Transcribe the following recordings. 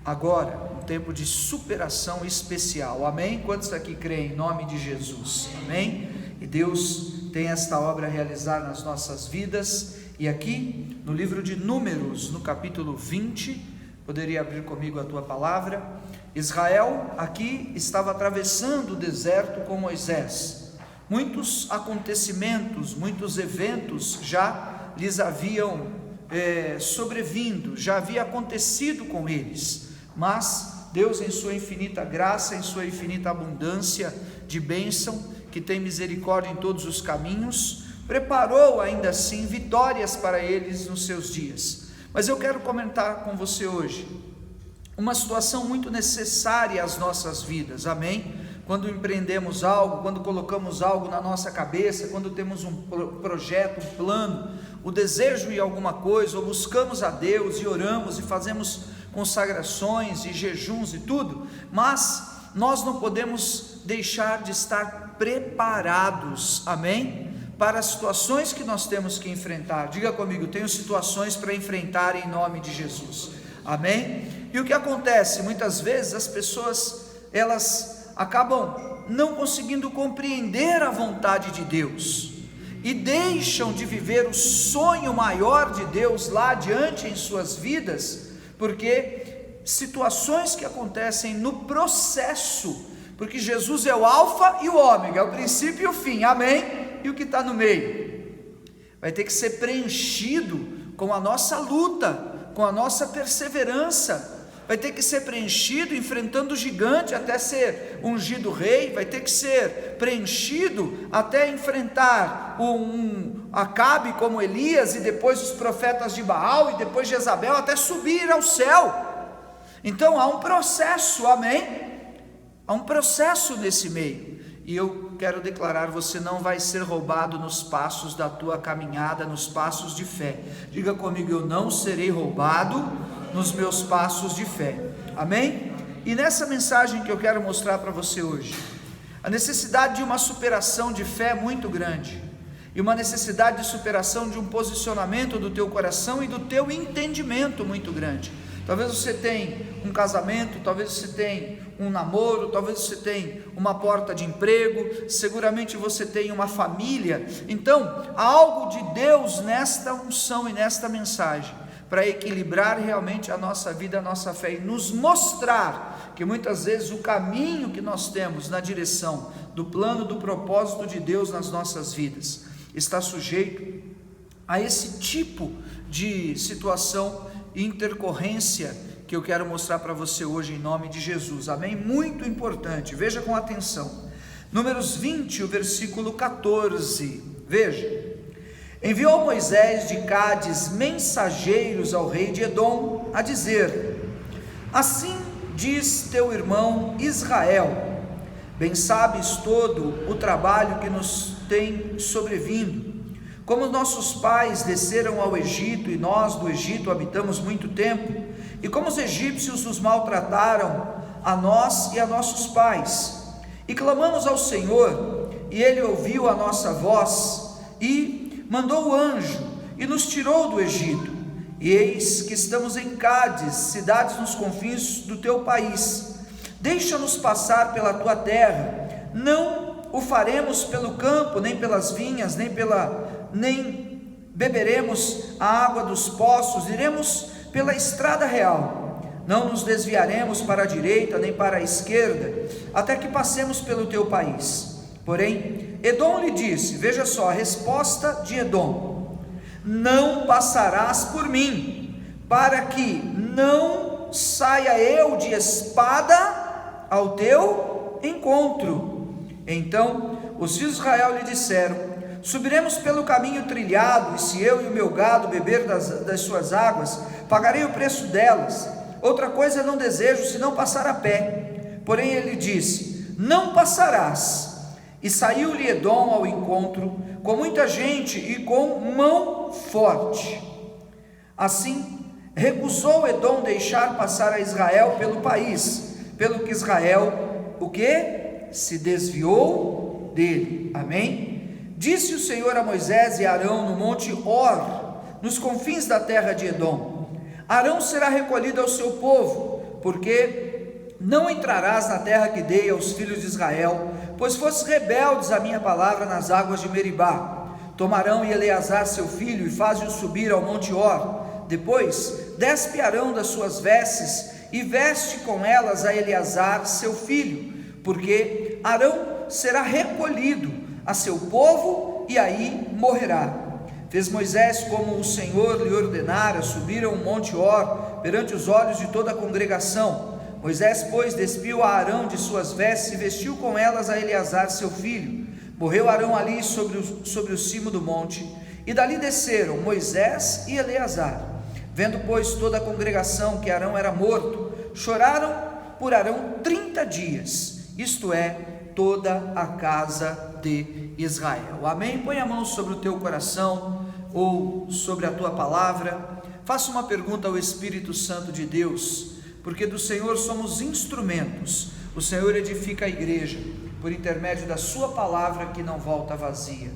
agora, um tempo de superação especial, amém? Quantos aqui creem em nome de Jesus, amém? E Deus tem esta obra a realizar nas nossas vidas, e aqui no livro de Números, no capítulo 20, poderia abrir comigo a tua palavra. Israel aqui estava atravessando o deserto com Moisés, muitos acontecimentos, muitos eventos já lhes haviam sobrevindo, já havia acontecido com eles, mas Deus, em sua infinita graça, em sua infinita abundância de bênção, que tem misericórdia em todos os caminhos, preparou ainda assim vitórias para eles nos seus dias. Mas eu quero comentar com você hoje uma situação muito necessária às nossas vidas, amém? Quando empreendemos algo, quando colocamos algo na nossa cabeça, quando temos um projeto, um plano, o desejo em alguma coisa, ou buscamos a Deus e oramos e fazemos consagrações e jejuns e tudo, mas nós não podemos deixar de estar preparados, amém? Para as situações que nós temos que enfrentar. Diga comigo, tenho situações para enfrentar em nome de Jesus, amém? E o que acontece? Muitas vezes as pessoas, elas acabam não conseguindo compreender a vontade de Deus, e deixam de viver o sonho maior de Deus lá adiante em suas vidas, porque situações que acontecem no processo, porque Jesus é o alfa e o ômega, é o princípio e o fim, amém? E o que está no meio vai ter que ser preenchido com a nossa luta, com a nossa perseverança, vai ter que ser preenchido enfrentando o gigante até ser ungido rei, vai ter que ser preenchido até enfrentar Acabe como Elias, e depois os profetas de Baal, e depois Jezabel, até subir ao céu. Então há um processo, amém? Há um processo nesse meio, e eu quero declarar, você não vai ser roubado nos passos da tua caminhada, nos passos de fé. Diga comigo, eu não serei roubado nos meus passos de fé, amém? E nessa mensagem que eu quero mostrar para você hoje, a necessidade de uma superação de fé muito grande, e uma necessidade de superação de um posicionamento do teu coração e do teu entendimento muito grande. Talvez você tenha um casamento, talvez você tenha um namoro, talvez você tenha uma porta de emprego, seguramente você tem uma família. Então, há algo de Deus nesta unção e nesta mensagem, para equilibrar realmente a nossa vida, a nossa fé, e nos mostrar que muitas vezes o caminho que nós temos na direção do plano, do propósito de Deus nas nossas vidas, está sujeito a esse tipo de situação e intercorrência que eu quero mostrar para você hoje em nome de Jesus, amém? Muito importante, veja com atenção, Números 20, o versículo 14, veja: enviou Moisés de Cádiz mensageiros ao rei de Edom, a dizer: assim diz teu irmão Israel, bem sabes todo o trabalho que nos tem sobrevindo, como nossos pais desceram ao Egito, e nós do Egito habitamos muito tempo, e como os egípcios nos maltrataram, a nós e a nossos pais, e clamamos ao Senhor, e Ele ouviu a nossa voz, e mandou o anjo, e nos tirou do Egito, e eis que estamos em Cádiz, cidades nos confins do teu país. Deixa-nos passar pela tua terra, não o faremos pelo campo, nem pelas vinhas, nem beberemos a água dos poços, iremos pela estrada real, não nos desviaremos para a direita nem para a esquerda, até que passemos pelo teu país. Porém, Edom lhe disse, veja só a resposta de Edom: não passarás por mim, para que não saia eu de espada ao teu encontro. Então os filhos de Israel lhe disseram: subiremos pelo caminho trilhado, e se eu e o meu gado beber das suas águas, pagarei o preço delas. Outra coisa não desejo, senão passar a pé. Porém ele disse: não passarás. E saiu-lhe Edom ao encontro, com muita gente e com mão forte. Assim, recusou Edom deixar passar a Israel pelo país, pelo que Israel, o quê? Se desviou dele. Amém? Disse o Senhor a Moisés e Arão no monte Hor, nos confins da terra de Edom: Arão será recolhido ao seu povo, porque não entrarás na terra que dei aos filhos de Israel, pois fostes rebeldes à minha palavra nas águas de Meribá. Tomarão Eleazar seu filho e faze-o subir ao monte Hor. Depois despe Arão das suas vestes e veste com elas a Eleazar seu filho, porque Arão será recolhido a seu povo e aí morrerá. Fez Moisés como o Senhor lhe ordenara, subiram o monte Hor perante os olhos de toda a congregação. Moisés, pois, despiu a Arão de suas vestes e vestiu com elas a Eleazar seu filho. Morreu Arão ali sobre o cimo do monte, e dali desceram Moisés e Eleazar. Vendo, pois, toda a congregação que Arão era morto, choraram por Arão 30 dias, isto é, toda a casa de Israel. Amém? Põe a mão sobre o teu coração, ou sobre a tua palavra. Faça uma pergunta ao Espírito Santo de Deus, porque do Senhor somos instrumentos. O Senhor edifica a igreja por intermédio da sua palavra que não volta vazia.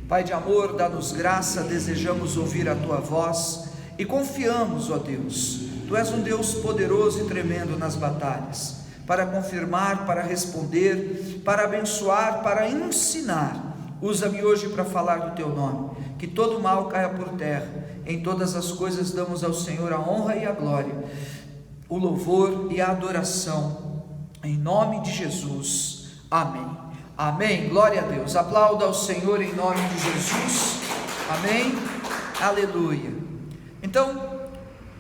Pai de amor, dá-nos graça, desejamos ouvir a tua voz e confiamos, ó Deus, tu és um Deus poderoso e tremendo nas batalhas, para confirmar, para responder, para abençoar, para ensinar. Usa-me hoje para falar do teu nome, que todo mal caia por terra. Em todas as coisas damos ao Senhor a honra e a glória, o louvor e a adoração, em nome de Jesus. Amém. Amém. Glória a Deus. Aplauda ao Senhor em nome de Jesus. Amém. Aleluia. Então,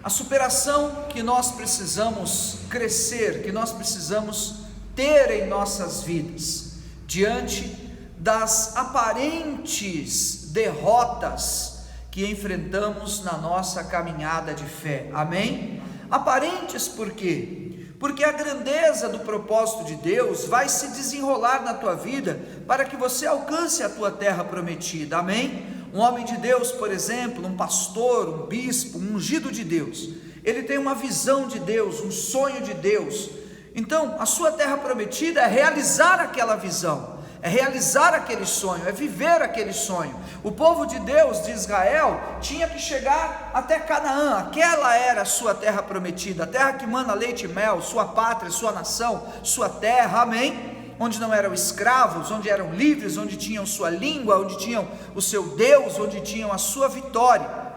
a superação que nós precisamos crescer, que nós precisamos ter em nossas vidas, diante das aparentes derrotas que enfrentamos na nossa caminhada de fé. Amém? Aparentes por quê? Porque a grandeza do propósito de Deus vai se desenrolar na tua vida para que você alcance a tua terra prometida. Amém? Um homem de Deus, por exemplo, um pastor, um bispo, um ungido de Deus, ele tem uma visão de Deus, um sonho de Deus. Então, a sua terra prometida é realizar aquela visão, é realizar aquele sonho, é viver aquele sonho. O povo de Deus, de Israel, tinha que chegar até Canaã. Aquela era a sua terra prometida, a terra que mana leite e mel, sua pátria, sua nação, sua terra, amém? Onde não eram escravos, onde eram livres, onde tinham sua língua, onde tinham o seu Deus, onde tinham a sua vitória.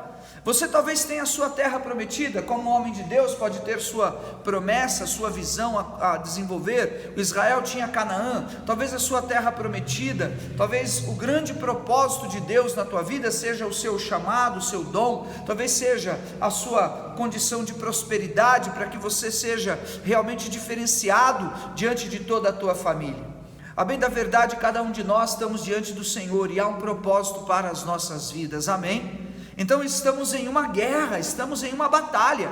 Você talvez tenha a sua terra prometida, como um homem de Deus pode ter sua promessa, sua visão a desenvolver. O Israel tinha Canaã, talvez a sua terra prometida, talvez o grande propósito de Deus na tua vida seja o seu chamado, o seu dom, talvez seja a sua condição de prosperidade, para que você seja realmente diferenciado diante de toda a tua família. A bem da verdade, cada um de nós estamos diante do Senhor e há um propósito para as nossas vidas, amém? Então estamos em uma guerra, estamos em uma batalha.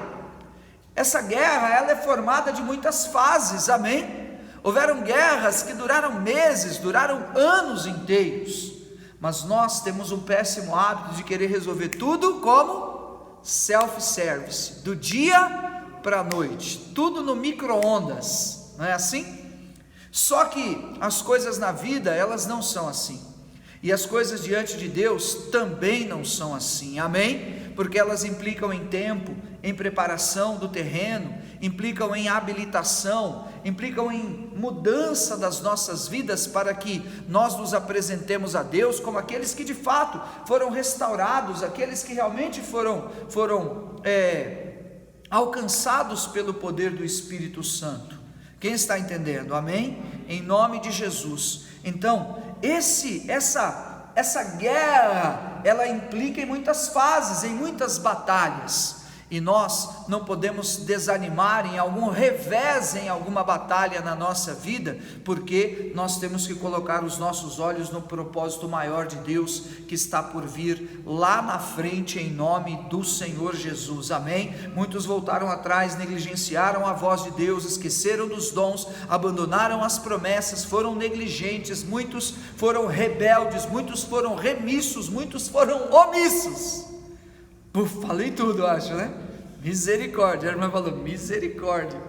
Essa guerra, ela é formada de muitas fases, amém? Houveram guerras que duraram meses, duraram anos inteiros, mas nós temos um péssimo hábito de querer resolver tudo como self-service, do dia para a noite, tudo no micro-ondas, não é assim? Só que as coisas na vida, elas não são assim. E as coisas diante de Deus também não são assim, amém? Porque elas implicam em tempo, em preparação do terreno, implicam em habilitação, implicam em mudança das nossas vidas para que nós nos apresentemos a Deus como aqueles que de fato foram restaurados, aqueles que realmente foram alcançados pelo poder do Espírito Santo. Quem está entendendo? Amém? Em nome de Jesus. Então, essa guerra, ela implica em muitas fases, em muitas batalhas, e nós não podemos desanimar em algum revés, em alguma batalha na nossa vida, porque nós temos que colocar os nossos olhos no propósito maior de Deus, que está por vir lá na frente, em nome do Senhor Jesus, amém? Muitos voltaram atrás, negligenciaram a voz de Deus, esqueceram dos dons, abandonaram as promessas, foram negligentes, muitos foram rebeldes, muitos foram remissos, muitos foram omissos. Falei tudo, eu acho, né? Misericórdia, a irmã falou, misericórdia,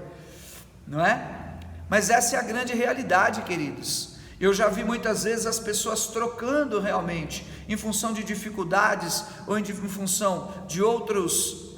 não é? Mas essa é a grande realidade, queridos. Eu já vi muitas vezes as pessoas trocando realmente, em função de dificuldades, ou em função de outros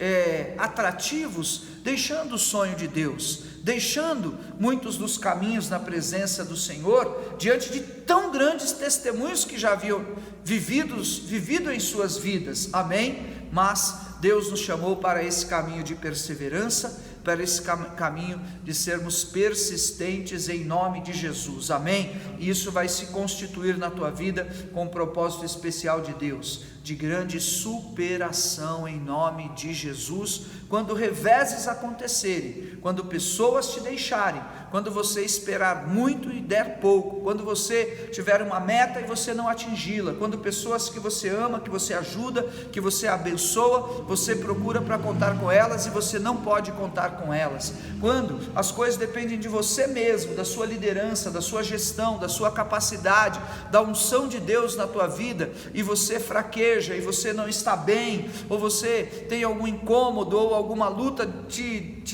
atrativos, deixando o sonho de Deus, deixando muitos dos caminhos na presença do Senhor, diante de tão grandes testemunhos que já haviam vivido em suas vidas, amém? Mas Deus nos chamou para esse caminho de perseverança, para esse caminho de sermos persistentes em nome de Jesus, amém? E isso vai se constituir na tua vida com um propósito especial de Deus, de grande superação em nome de Jesus, quando reveses acontecerem, quando pessoas te deixarem, quando você esperar muito e der pouco, quando você tiver uma meta e você não atingi-la, quando pessoas que você ama, que você ajuda, que você abençoa, você procura para contar com elas e você não pode contar com elas, quando as coisas dependem de você mesmo, da sua liderança, da sua gestão, da sua capacidade, da unção de Deus na tua vida, e você fraqueja, e você não está bem, ou você tem algum incômodo, ou alguma luta te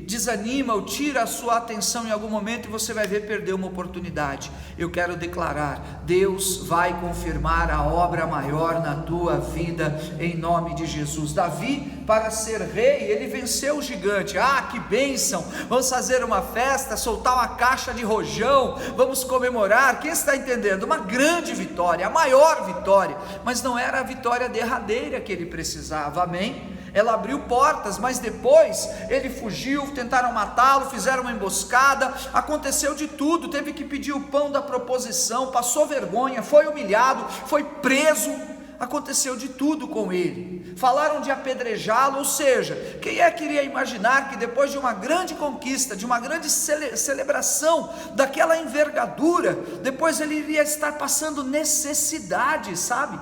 desanima ou tira a sua atenção em algum momento, e você vai ver perder uma oportunidade. Eu quero declarar: Deus vai confirmar a obra maior na tua vida em nome de Jesus. Davi, para ser rei, ele venceu o gigante. Que bênção, vamos fazer uma festa, soltar uma caixa de rojão, vamos comemorar. Quem está entendendo? Uma grande vitória, a maior vitória, mas não era a vitória derradeira que ele precisava, amém? Ela abriu portas, mas depois ele fugiu, tentaram matá-lo, fizeram uma emboscada, aconteceu de tudo, teve que pedir o pão da proposição, passou vergonha, foi humilhado, foi preso, aconteceu de tudo com ele, falaram de apedrejá-lo, ou seja, quem queria imaginar que depois de uma grande conquista, de uma grande celebração, daquela envergadura, depois ele iria estar passando necessidade, sabe?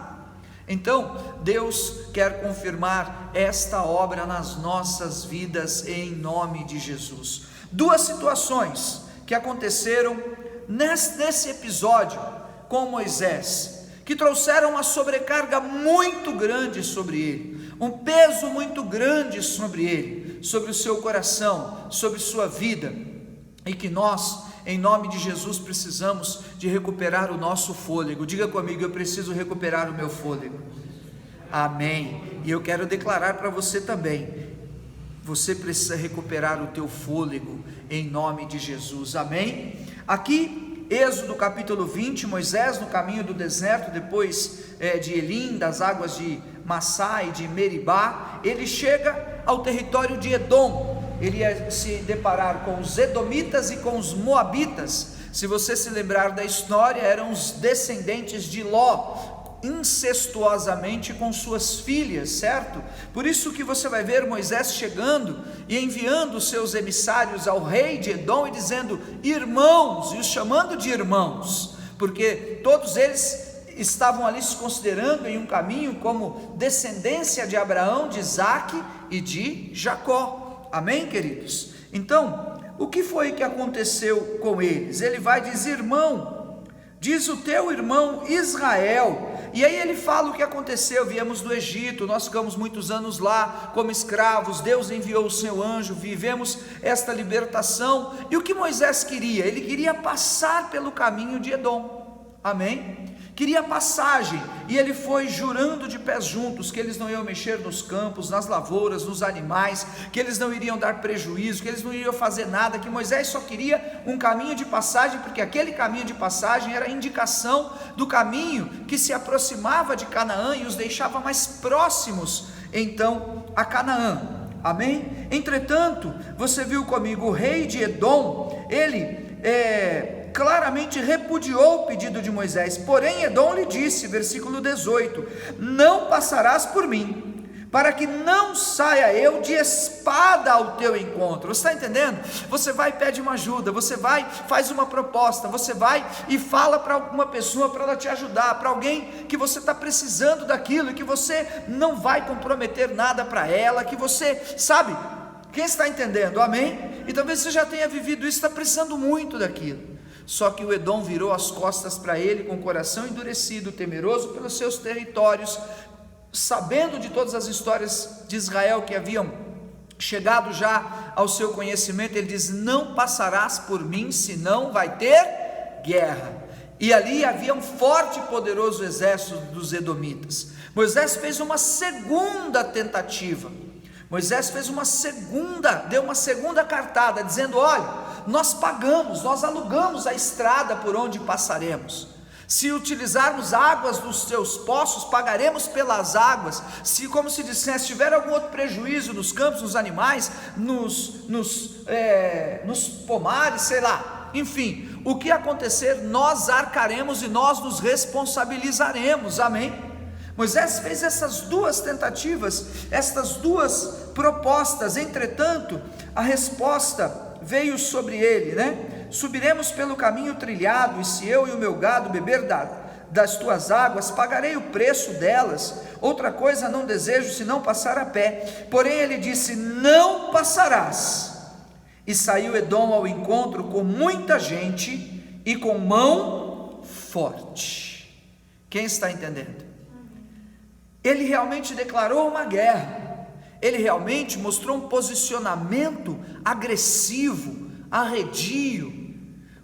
Então, Deus quer confirmar esta obra nas nossas vidas em nome de Jesus. Duas situações que aconteceram nesse episódio com Moisés, que trouxeram uma sobrecarga muito grande sobre ele, um peso muito grande sobre ele, sobre o seu coração, sobre sua vida, e que nós, em nome de Jesus, precisamos de recuperar o nosso fôlego. Diga comigo: eu preciso recuperar o meu fôlego. Amém. E eu quero declarar para você também: você precisa recuperar o teu fôlego em nome de Jesus. Amém. Aqui, Êxodo capítulo 20, Moisés no caminho do deserto, depois de Elim, das águas de Massá e de Meribá, ele chega ao território de Edom. Ele ia se deparar com os edomitas e com os moabitas. Se você se lembrar da história, eram os descendentes de Ló, incestuosamente com suas filhas, certo? Por isso que você vai ver Moisés chegando e enviando os seus emissários ao rei de Edom e dizendo: irmãos, e os chamando de irmãos, porque todos eles estavam ali se considerando em um caminho como descendência de Abraão, de Isaque e de Jacó. Amém, queridos? Então, o que foi que aconteceu com eles? Ele vai dizer: irmão, diz o teu irmão Israel. E aí ele fala o que aconteceu: viemos do Egito, nós ficamos muitos anos lá como escravos, Deus enviou o seu anjo, vivemos esta libertação. E o que Moisés queria? Ele queria passar pelo caminho de Edom, amém? Queria passagem, e ele foi jurando de pés juntos que eles não iam mexer nos campos, nas lavouras, nos animais, que eles não iriam dar prejuízo, que eles não iriam fazer nada, que Moisés só queria um caminho de passagem, porque aquele caminho de passagem era a indicação do caminho que se aproximava de Canaã e os deixava mais próximos então a Canaã, amém? Entretanto, você viu comigo, o rei de Edom, ele claramente repudiou o pedido de Moisés. Porém Edom lhe disse, versículo 18: não passarás por mim, para que não saia eu de espada ao teu encontro. Você está entendendo? Você vai e pede uma ajuda, você vai, faz uma proposta, você vai e fala para alguma pessoa para ela te ajudar, para alguém que você está precisando daquilo, que você não vai comprometer nada para ela, que você, sabe, quem está entendendo? Amém? E talvez você já tenha vivido isso, está precisando muito daquilo. Só que o Edom virou as costas para ele com o coração endurecido, temeroso pelos seus territórios, sabendo de todas as histórias de Israel que haviam chegado já ao seu conhecimento. Ele diz: não passarás por mim, senão vai ter guerra. E ali havia um forte e poderoso exército dos edomitas. Moisés fez uma segunda tentativa, Moisés deu uma segunda cartada, dizendo: olha, nós pagamos, nós alugamos a estrada por onde passaremos. Se utilizarmos águas dos teus poços, pagaremos pelas águas. Se, como se dissesse, tiver algum outro prejuízo nos campos, nos animais, nos pomares, sei lá, enfim, o que acontecer, nós arcaremos e nós nos responsabilizaremos. Amém? Moisés fez essas duas tentativas, essas duas propostas. Entretanto, a resposta veio sobre ele, né? Subiremos pelo caminho trilhado, e se eu e o meu gado beber das tuas águas, pagarei o preço delas. Outra coisa não desejo senão passar a pé. Porém ele disse: não passarás. E saiu Edom ao encontro com muita gente e com mão forte. Quem está entendendo? Ele realmente declarou uma guerra. Ele realmente mostrou um posicionamento agressivo, arredio,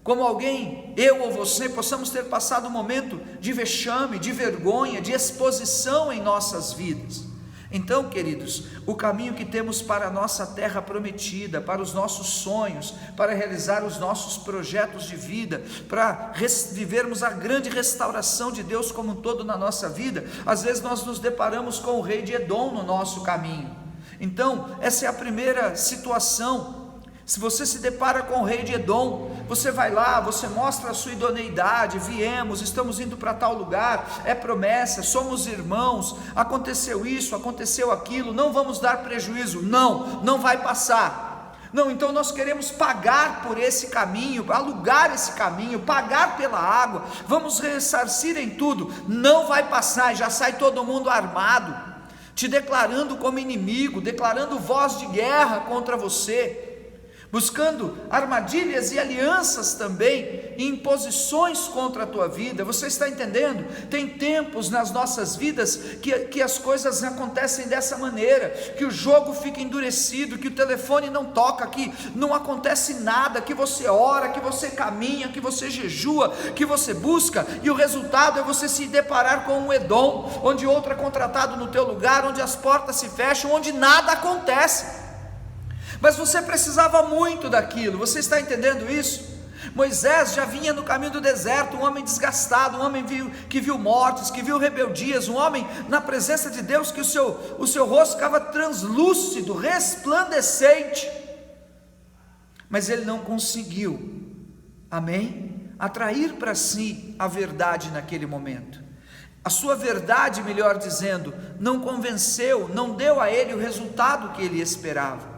como alguém, eu ou você, possamos ter passado um momento de vexame, de vergonha, de exposição em nossas vidas. Então, queridos, o caminho que temos para a nossa terra prometida, para os nossos sonhos, para realizar os nossos projetos de vida, para vivermos a grande restauração de Deus como um todo na nossa vida, às vezes nós nos deparamos com o rei de Edom no nosso caminho. Então, essa é a primeira situação. Se você se depara com o rei de Edom, você vai lá, você mostra a sua idoneidade: viemos, estamos indo para tal lugar, é promessa, somos irmãos, aconteceu isso, aconteceu aquilo, não vamos dar prejuízo. Não vai passar. Não, então nós queremos pagar por esse caminho, alugar esse caminho, pagar pela água, vamos ressarcir em tudo. Não vai passar. E já sai todo mundo armado, te declarando como inimigo, declarando voz de guerra contra você, buscando armadilhas e alianças também, e imposições contra a tua vida. Você está entendendo? Tem tempos nas nossas vidas que as coisas acontecem dessa maneira, que o jogo fica endurecido, que o telefone não toca, que não acontece nada, que você ora, que você caminha, que você jejua, que você busca, e o resultado é você se deparar com um Edom, onde outro é contratado no teu lugar, onde as portas se fecham, onde nada acontece. Mas você precisava muito daquilo. Você está entendendo isso? Moisés já vinha no caminho do deserto, um homem desgastado, um homem que viu mortes, que viu rebeldias, um homem na presença de Deus, que o seu rosto ficava translúcido, resplandecente, mas ele não conseguiu, amém? Atrair para si a verdade naquele momento. A sua verdade, melhor dizendo, não convenceu, não deu a ele o resultado que ele esperava.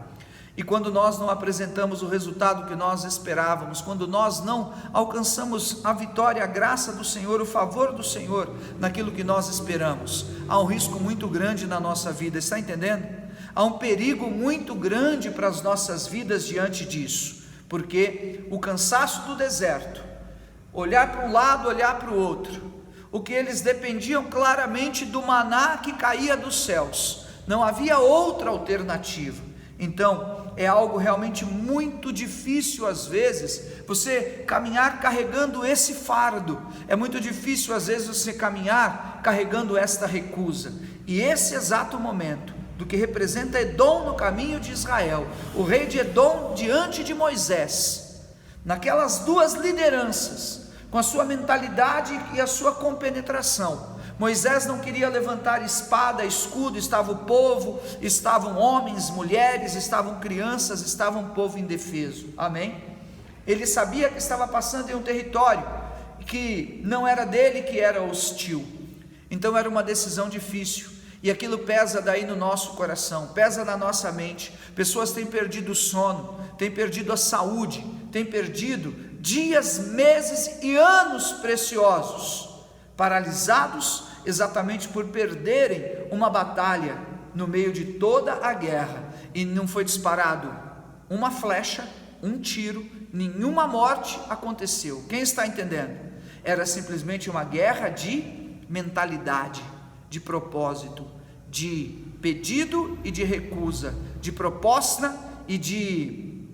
E quando nós não apresentamos o resultado que nós esperávamos, quando nós não alcançamos a vitória, a graça do Senhor, o favor do Senhor naquilo que nós esperamos, há um risco muito grande na nossa vida. Está entendendo? Há um perigo muito grande para as nossas vidas diante disso, porque o cansaço do deserto, olhar para um lado, olhar para o outro, o que eles dependiam claramente do maná que caía dos céus, não havia outra alternativa. Então, é algo realmente muito difícil às vezes, você caminhar carregando esse fardo, é muito difícil às vezes você caminhar carregando esta recusa, e esse exato momento, do que representa Edom no caminho de Israel, o rei de Edom diante de Moisés, naquelas duas lideranças, com a sua mentalidade e a sua compenetração, Moisés não queria levantar espada, escudo, estava o povo, estavam homens, mulheres, estavam crianças, estava um povo indefeso, amém? Ele sabia que estava passando em um território que não era dele, que era hostil, então era uma decisão difícil, e aquilo pesa daí no nosso coração, pesa na nossa mente. Pessoas têm perdido o sono, têm perdido a saúde, têm perdido dias, meses e anos preciosos, paralisados exatamente por perderem uma batalha no meio de toda a guerra, e não foi disparado uma flecha, um tiro, nenhuma morte aconteceu. Quem está entendendo? Era simplesmente uma guerra de mentalidade, de propósito, de pedido e de recusa, de proposta e de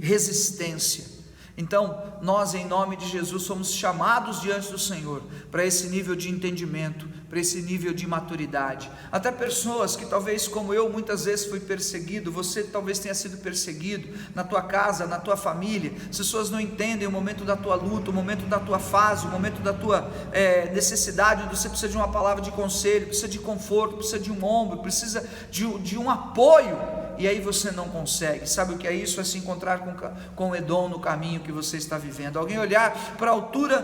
resistência. Então, nós em nome de Jesus somos chamados diante do Senhor para esse nível de entendimento, para esse nível de maturidade. Até pessoas que talvez como eu muitas vezes fui perseguido, você talvez tenha sido perseguido na tua casa, na tua família. As pessoas não entendem o momento da tua luta, o momento da tua fase, o momento da tua necessidade, onde você precisa de uma palavra de conselho, precisa de conforto, precisa de um ombro, precisa de um apoio, e aí você não consegue. Sabe o que é isso? É se encontrar com Edom no caminho que você está vivendo. Alguém olhar para a altura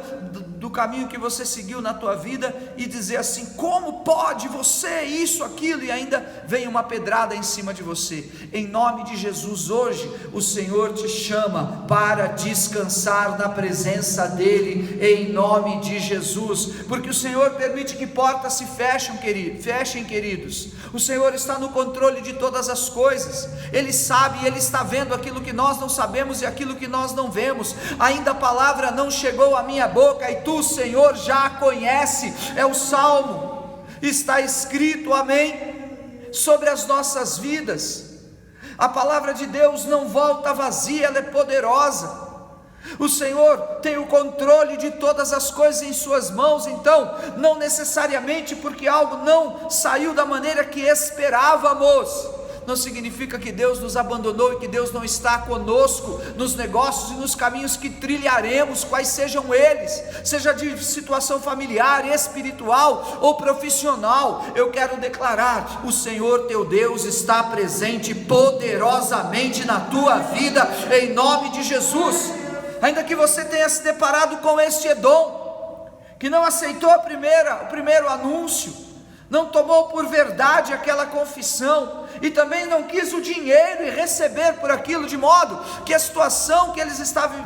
do caminho que você seguiu na tua vida e dizer assim: como pode você isso, aquilo, e ainda vem uma pedrada em cima de você. Em nome de Jesus, hoje o Senhor te chama para descansar na presença dEle, em nome de Jesus, porque o Senhor permite que portas se fechem, queridos. O Senhor está no controle de todas as coisas. Ele sabe e Ele está vendo aquilo que nós não sabemos e aquilo que nós não vemos. Ainda a palavra não chegou à minha boca e tu, Senhor, já a conhece. É o Salmo, está escrito, amém, sobre as nossas vidas. A palavra de Deus não volta vazia, ela é poderosa. O Senhor tem o controle de todas as coisas em suas mãos. Então, não necessariamente porque algo não saiu da maneira que esperávamos, não significa que Deus nos abandonou e que Deus não está conosco nos negócios e nos caminhos que trilharemos, quais sejam eles, seja de situação familiar, espiritual ou profissional. Eu quero declarar: o Senhor teu Deus está presente poderosamente na tua vida, em nome de Jesus. Ainda que você tenha se deparado com este Edom, que não aceitou o primeiro anúncio, não tomou por verdade aquela confissão, e também não quis o dinheiro e receber por aquilo, de modo que a situação que ele estava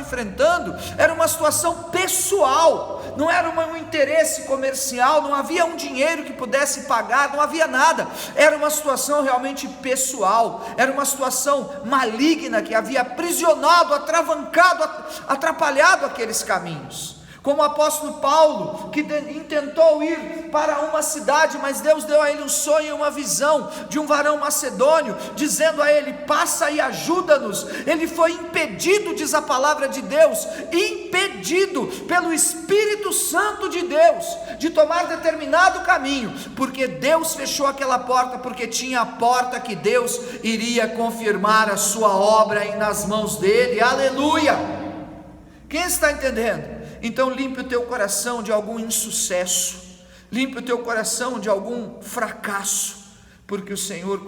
enfrentando era uma situação pessoal, não era um interesse comercial, não havia um dinheiro que pudesse pagar, não havia nada, era uma situação realmente pessoal, era uma situação maligna que havia aprisionado, atravancado, atrapalhado aqueles caminhos. Como o apóstolo Paulo, que intentou ir para uma cidade, mas Deus deu a ele um sonho e uma visão de um varão macedônio, dizendo a ele: passa e ajuda-nos. Ele foi impedido, diz a palavra de Deus, impedido pelo Espírito Santo de Deus, de tomar determinado caminho, porque Deus fechou aquela porta, porque tinha a porta que Deus iria confirmar a sua obra nas mãos dele. Aleluia! Quem está entendendo? Então limpe o teu coração de algum insucesso, limpe o teu coração de algum fracasso, porque o Senhor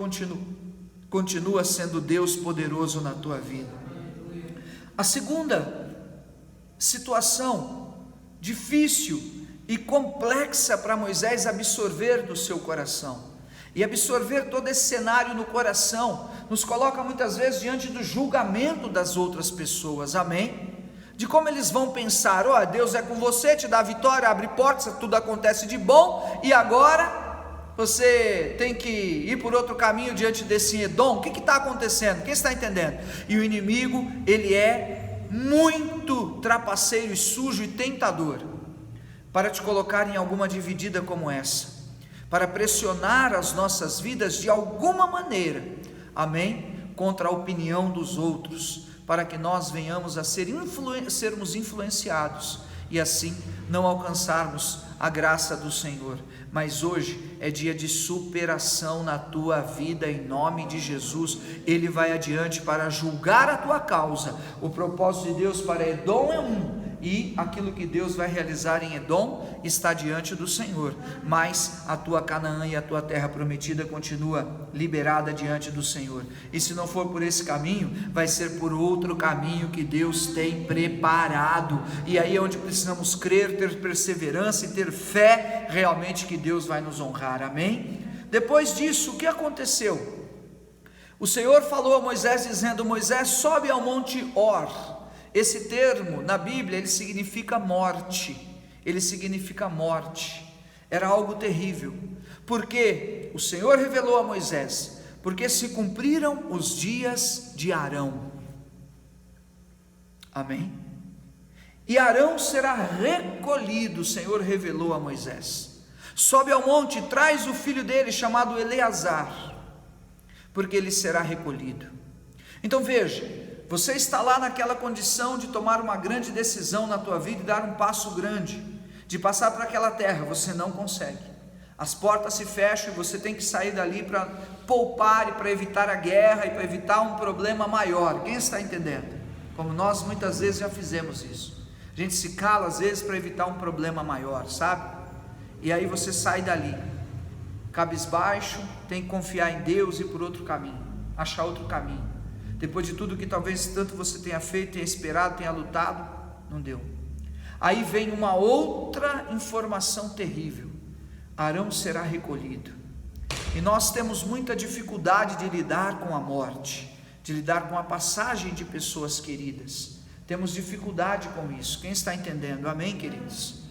continua sendo Deus poderoso na tua vida. A segunda situação difícil e complexa para Moisés absorver do seu coração, e absorver todo esse cenário no coração, nos coloca muitas vezes diante do julgamento das outras pessoas, amém? De como eles vão pensar: ó, Deus é com você, te dá vitória, abre portas, tudo acontece de bom, e agora você tem que ir por outro caminho diante desse Edom. O que está acontecendo? Quem está entendendo? E o inimigo, ele é muito trapaceiro e sujo e tentador, para te colocar em alguma dividida como essa, para pressionar as nossas vidas de alguma maneira, amém? Contra a opinião dos outros, para que nós venhamos a sermos influenciados e assim não alcançarmos a graça do Senhor. Mas hoje é dia de superação na tua vida, em nome de Jesus. Ele vai adiante para julgar a tua causa. O propósito de Deus para Edom é um, e aquilo que Deus vai realizar em Edom está diante do Senhor, mas a tua Canaã e a tua terra prometida continua liberada diante do Senhor. E se não for por esse caminho, vai ser por outro caminho que Deus tem preparado, e aí é onde precisamos crer, ter perseverança e ter fé realmente que Deus vai nos honrar, amém? Depois disso, o que aconteceu? O Senhor falou a Moisés dizendo: Moisés, sobe ao monte Or. Esse termo na Bíblia, ele significa morte, era algo terrível, porque o Senhor revelou a Moisés, porque se cumpriram os dias de Arão, amém? E Arão será recolhido, o Senhor revelou a Moisés: sobe ao monte, traz o filho dele chamado Eleazar, porque ele será recolhido. Então veja, você está lá naquela condição de tomar uma grande decisão na tua vida e dar um passo grande, de passar por aquela terra, você não consegue. As portas se fecham e você tem que sair dali para poupar e para evitar a guerra e para evitar um problema maior. Quem está entendendo? Como nós muitas vezes já fizemos isso. A gente se cala às vezes para evitar um problema maior, sabe? E aí você sai dali, cabisbaixo, tem que confiar em Deus e ir por outro caminho, achar outro caminho. Depois de tudo que talvez tanto você tenha feito, tenha esperado, tenha lutado, não deu. Aí vem uma outra informação terrível: Arão será recolhido. E nós temos muita dificuldade de lidar com a morte, de lidar com a passagem de pessoas queridas. Temos dificuldade com isso. Quem está entendendo? Amém, queridos?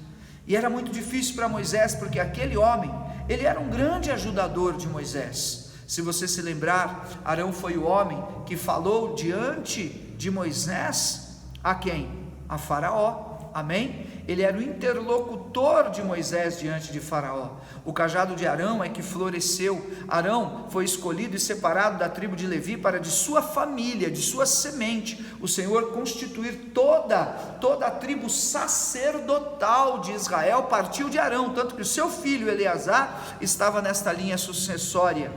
E era muito difícil para Moisés, porque aquele homem, ele era um grande ajudador de Moisés. Se você se lembrar, Arão foi o homem que falou diante de Moisés a quem? A Faraó. Amém? Ele era o interlocutor de Moisés diante de Faraó. O cajado de Arão é que floresceu. Arão foi escolhido e separado da tribo de Levi para de sua família, de sua semente, o Senhor constituir toda a tribo sacerdotal de Israel. Partiu de Arão, tanto que o seu filho Eleazar estava nesta linha sucessória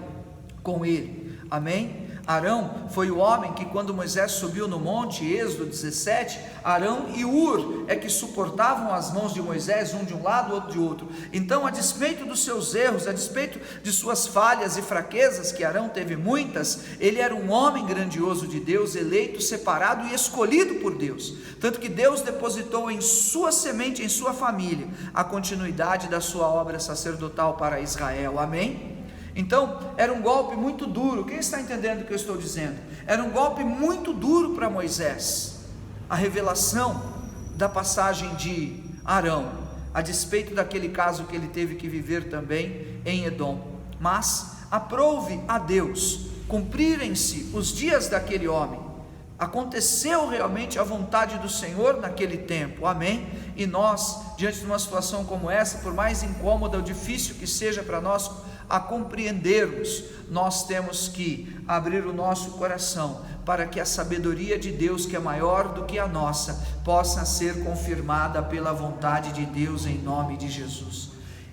com ele. Amém? Arão foi o homem que, quando Moisés subiu no monte, Êxodo 17, Arão e Hur é que suportavam as mãos de Moisés, um de um lado, outro de outro. Então, a despeito dos seus erros, a despeito de suas falhas e fraquezas, que Arão teve muitas, ele era um homem grandioso de Deus, eleito, separado e escolhido por Deus, tanto que Deus depositou em sua semente, em sua família, a continuidade da sua obra sacerdotal para Israel. Amém? Então, era um golpe muito duro. Quem está entendendo o que eu estou dizendo? Era um golpe muito duro para Moisés, a revelação da passagem de Arão, a despeito daquele caso que ele teve que viver também em Edom. Mas aprouve a Deus cumprirem-se os dias daquele homem. Aconteceu realmente a vontade do Senhor naquele tempo. Amém? E nós, diante de uma situação como essa, por mais incômoda ou difícil que seja para nós a compreendermos, nós temos que abrir o nosso coração para que a sabedoria de Deus, que é maior do que a nossa, possa ser confirmada pela vontade de Deus, em nome de Jesus,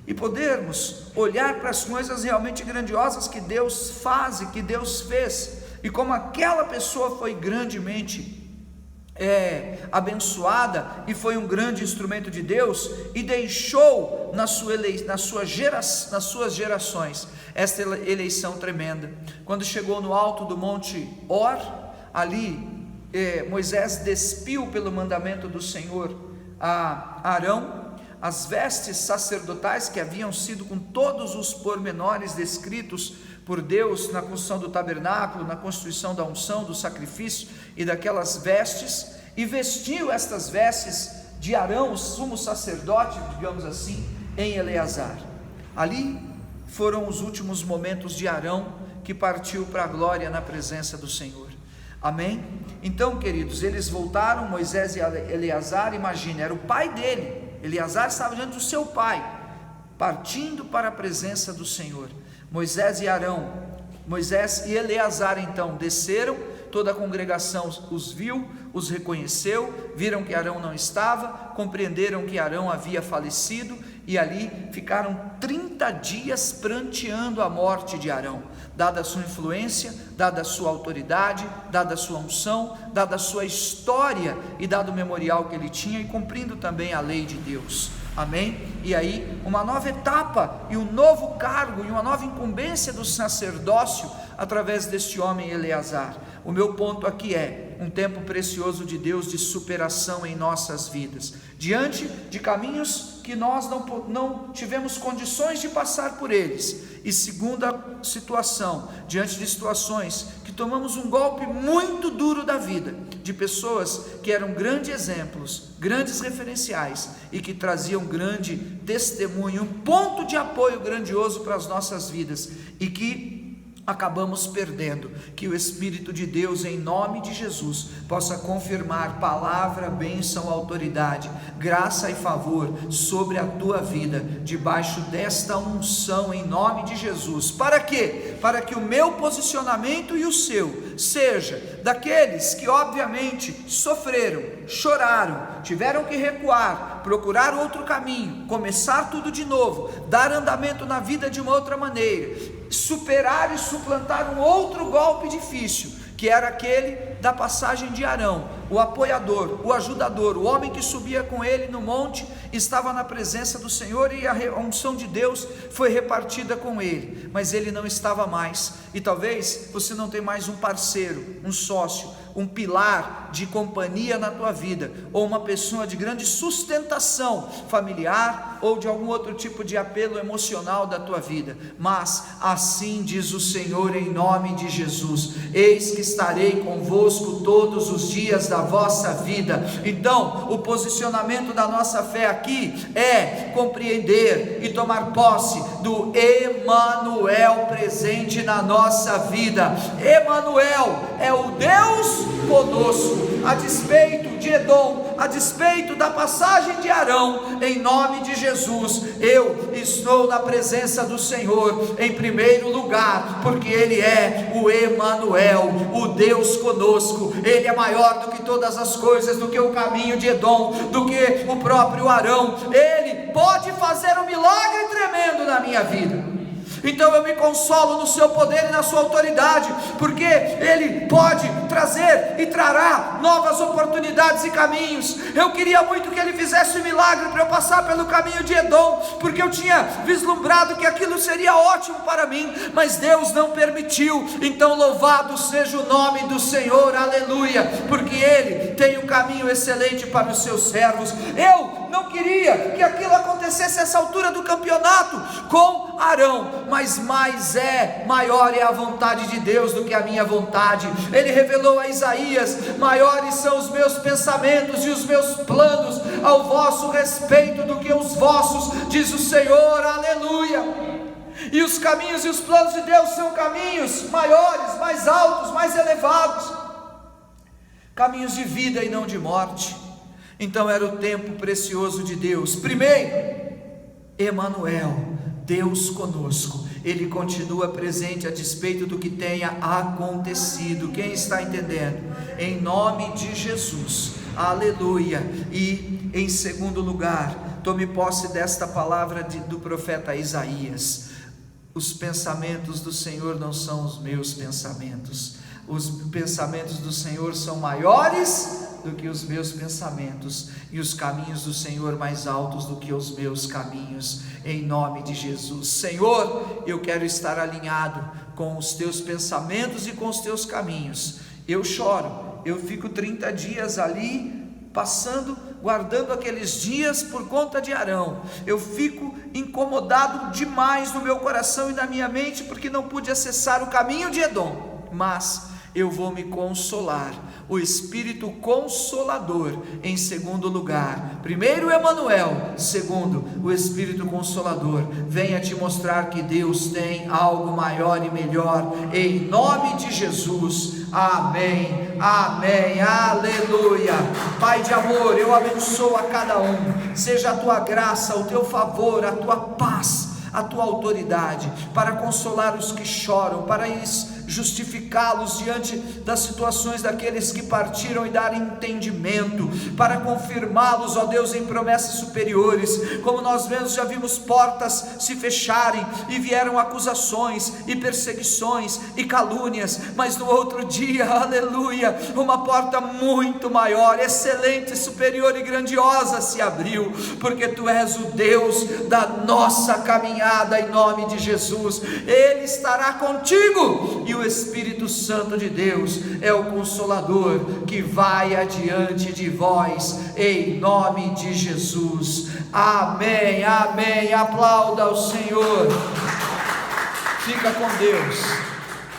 e podermos olhar para as coisas realmente grandiosas que Deus faz e que Deus fez, e como aquela pessoa foi grandemente abençoada e foi um grande instrumento de Deus, e deixou nas suas gerações esta eleição tremenda. Quando chegou no alto do monte Hor, ali Moisés despiu pelo mandamento do Senhor a Arão as vestes sacerdotais que haviam sido com todos os pormenores descritos por Deus na construção do tabernáculo, na constituição da unção, do sacrifício e daquelas vestes, e vestiu estas vestes de Arão, o sumo sacerdote, digamos assim, em Eleazar. Ali foram os últimos momentos de Arão, que partiu para a glória na presença do Senhor. Amém? Então, queridos, eles voltaram, Moisés e Eleazar, imagine, era o pai dele, Eleazar estava diante do seu pai, partindo para a presença do Senhor. Moisés e Eleazar então desceram, toda a congregação os viu, os reconheceu, viram que Arão não estava, compreenderam que Arão havia falecido, e ali ficaram 30 dias pranteando a morte de Arão, dada a sua influência, dada a sua autoridade, dada a sua unção, dada a sua história e dado o memorial que ele tinha, e cumprindo também a lei de Deus. Amém? E aí uma nova etapa e um novo cargo e uma nova incumbência do sacerdócio através deste homem Eleazar. O meu ponto aqui é um tempo precioso de Deus de superação em nossas vidas, diante de caminhos que nós não tivemos condições de passar por eles, e segunda situação, diante de situações que tomamos um golpe muito duro da vida, de pessoas que eram grandes exemplos, grandes referenciais, e que traziam grande testemunho, um ponto de apoio grandioso para as nossas vidas, e que acabamos perdendo. Que o Espírito de Deus, em nome de Jesus, possa confirmar palavra, bênção, autoridade, graça e favor sobre a tua vida, debaixo desta unção, em nome de Jesus. Para quê? Para que o meu posicionamento e o seu seja daqueles que obviamente sofreram, choraram, tiveram que recuar, procurar outro caminho, começar tudo de novo, dar andamento na vida de uma outra maneira, superar e suplantar um outro golpe difícil, que era aquele da passagem de Arão, o apoiador, o ajudador, o homem que subia com ele no monte, estava na presença do Senhor, e a unção de Deus foi repartida com ele, mas ele não estava mais. E talvez você não tenha mais um parceiro, um sócio, um pilar de companhia na tua vida, ou uma pessoa de grande sustentação familiar, ou de algum outro tipo de apelo emocional da tua vida. Mas assim diz o Senhor, em nome de Jesus: eis que estarei convosco todos os dias da vossa vida. Então, o posicionamento da nossa fé aqui é compreender e tomar posse do Emanuel presente na nossa vida. Emanuel é o Deus conosco. A despeito de Edom, a despeito da passagem de Arão, em nome de Jesus, eu estou na presença do Senhor em primeiro lugar, porque Ele é o Emanuel, o Deus conosco. Ele é maior do que todas as coisas, do que o caminho de Edom, do que o próprio Arão. Ele pode fazer um milagre tremendo na minha vida. Então eu me consolo no seu poder e na sua autoridade, porque Ele pode trazer e trará novas oportunidades e caminhos. Eu queria muito que Ele fizesse um milagre para eu passar pelo caminho de Edom, porque eu tinha vislumbrado que aquilo seria ótimo para mim, mas Deus não permitiu. Então louvado seja o nome do Senhor, aleluia, porque Ele tem um caminho excelente para os seus servos. Eu não queria que aquilo acontecesse a essa altura do campeonato com Arão, mas maior é a vontade de Deus do que a minha vontade. Ele revelou a Isaías: maiores são os meus pensamentos e os meus planos ao vosso respeito do que os vossos, diz o Senhor, aleluia. E os caminhos e os planos de Deus são caminhos maiores, mais altos, mais elevados, caminhos de vida e não de morte. Então era o tempo precioso de Deus. Primeiro, Emanuel, Deus conosco. Ele continua presente a despeito do que tenha acontecido. Quem está entendendo? Em nome de Jesus, aleluia. E em segundo lugar, tome posse desta palavra do profeta Isaías: os pensamentos do Senhor não são os meus pensamentos, os pensamentos do Senhor são maiores do que os meus pensamentos, e os caminhos do Senhor mais altos do que os meus caminhos, em nome de Jesus. Senhor, eu quero estar alinhado com os teus pensamentos e com os teus caminhos. Eu choro, eu fico 30 dias ali, passando, guardando aqueles dias por conta de Arão. Eu fico incomodado demais no meu coração e na minha mente, porque não pude acessar o caminho de Edom, mas eu vou me consolar. O Espírito Consolador em segundo lugar. Primeiro, Emanuel. Segundo, o Espírito Consolador venha te mostrar que Deus tem algo maior e melhor, em nome de Jesus. Amém, amém, aleluia. Pai de amor, eu abençoo a cada um. Seja a tua graça, o teu favor, a tua paz, a tua autoridade, para consolar os que choram, para justificá-los diante das situações daqueles que partiram e dar entendimento, para confirmá-los, ó Deus, em promessas superiores. Como nós mesmos já vimos portas se fecharem, e vieram acusações e perseguições e calúnias, mas no outro dia, aleluia, uma porta muito maior, excelente, superior e grandiosa se abriu, porque Tu és o Deus da nossa caminhada, em nome de Jesus. Ele estará contigo, e o Espírito Santo de Deus é o Consolador que vai adiante de vós, em nome de Jesus. Amém, amém. Aplauda ao Senhor. Fica com Deus.